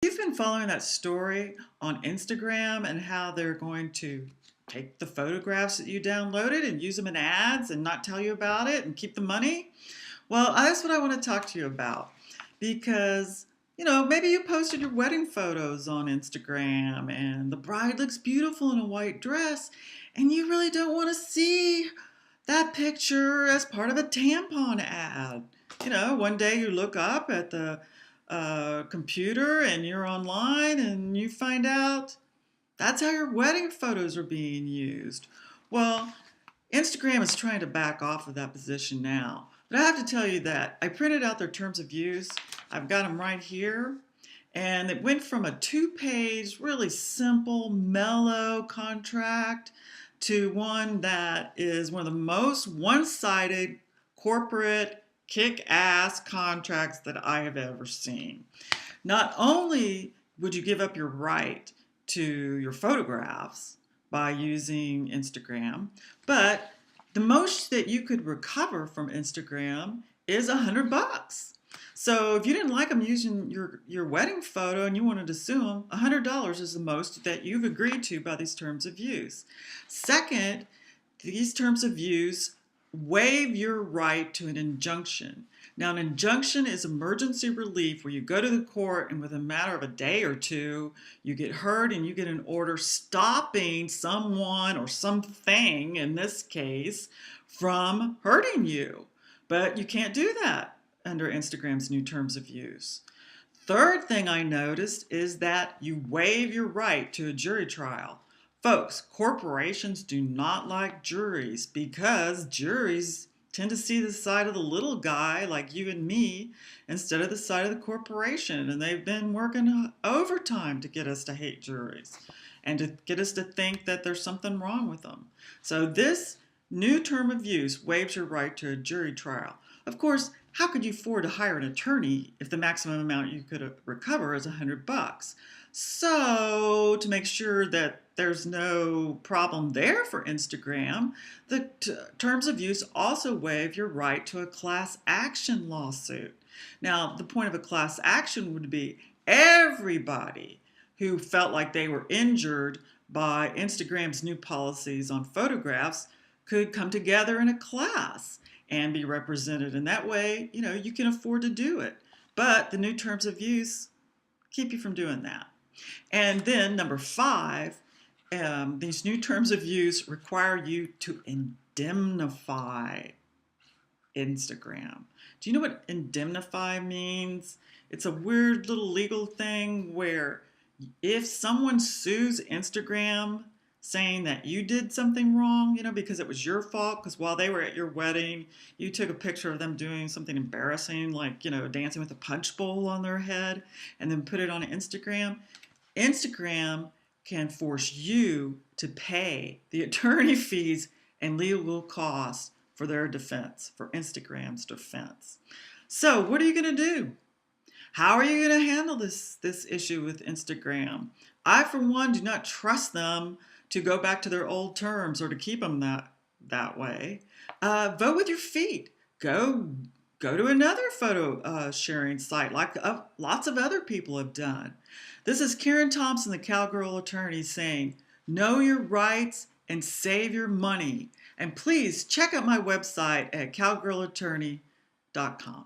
You've been following that story on Instagram and how they're going to take the photographs that you downloaded and use them in ads and not tell you about it and keep the money? Well, that's what I want to talk to you about because, maybe you posted your wedding photos on Instagram and the bride looks beautiful in a white dress and you really don't want to see that picture as part of a tampon ad. One day you look up at the computer and you're online and you find out that's how your wedding photos are being used. Well, Instagram is trying to back off of that position now. But I have to tell you that I printed out their terms of use. I've got them right here. And it went from a 2-page, really simple, mellow contract to one that is one of the most one-sided corporate kick-ass contracts that I have ever seen. Not only would you give up your right to your photographs by using Instagram, but the most that you could recover from Instagram is $100. So if you didn't like them using your wedding photo and you wanted to sue them, $100 is the most that you've agreed to by these terms of use. Second, these terms of use waive your right to an injunction. Now, an injunction is emergency relief where you go to the court and within a matter of a day or two, you get heard and you get an order stopping someone or something, in this case, from hurting you. But you can't do that under Instagram's new terms of use. Third thing I noticed is that you waive your right to a jury trial. Folks, corporations do not like juries because juries tend to see the side of the little guy like you and me instead of the side of the corporation. And they've been working overtime to get us to hate juries and to get us to think that there's something wrong with them. So this new term of use waives your right to a jury trial. Of course, how could you afford to hire an attorney if the maximum amount you could recover is $100? So to make sure that there's no problem there for Instagram, the terms of use also waive your right to a class action lawsuit. Now, the point of a class action would be everybody who felt like they were injured by Instagram's new policies on photographs could come together in a class and be represented. And that way, you can afford to do it. But the new terms of use keep you from doing that. And then number 5, these new terms of use require you to indemnify Instagram. Do you know what indemnify means? It's a weird little legal thing where if someone sues Instagram saying that you did something wrong, because it was your fault, because while they were at your wedding, you took a picture of them doing something embarrassing, like, dancing with a punch bowl on their head, and then put it on Instagram. Instagram can force you to pay the attorney fees and legal costs for their defense, for Instagram's defense. So what are you going to do? How are you going to handle this issue with Instagram? I, for one, do not trust them to go back to their old terms or to keep them that way. Vote with your feet. Go to another photo sharing site like lots of other people have done. This is Karen Thompson, the Cowgirl Attorney, saying, know your rights and save your money. And please check out my website at cowgirlattorney.com.